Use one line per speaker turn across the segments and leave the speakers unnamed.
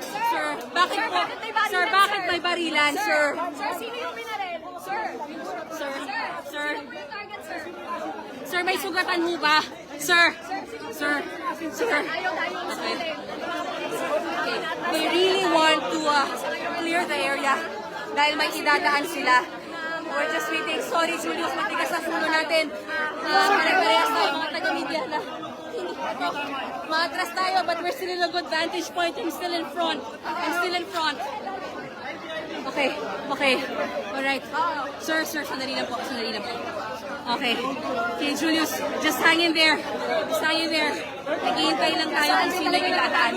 Sir, bakit po? Sir, bakit may barilan, sir?
Sir, sino yung binaril? Sir!
Sir, sir,
Sino yung target, sir?
sir, may sugatan mo ba? Sir, sir, sir.
Ayaw tayo
Okay. They really want to clear the area dahil may idadaan sila. We're just waiting. Sorry, Julius, matigas ang ulo natin. Pare-parehas tayo, mga taga-media na. Maatras tayo, but we're still in a good vantage point. I'm still in front. I'm still in front. Okay, okay. Alright. Sir, sandali lang po. Sandali lang po. Okay. Okay, Julius, just hang in there. Just hang in there. Naghihintay lang tayo kung sino yung idadaan.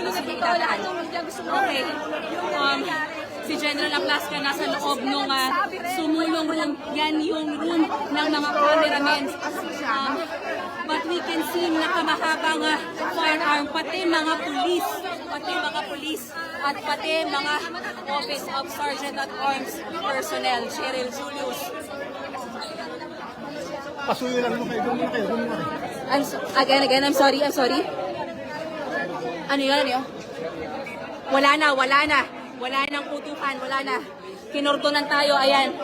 Okay. Si General Aplasca nasa loob nung sumulong room. Yan yung room ng mga cameramen. But we can see nakamahabang firearm, pati mga pulis, at pati mga Office of Sergeant at Arms personnel, Cheryl Julius.
Pasuyo lang mo kayo, gumuna kayo.
Again, I'm sorry. Ano yun? Wala na. Wala nang putukan, wala na. Kinordonan tayo, ayan.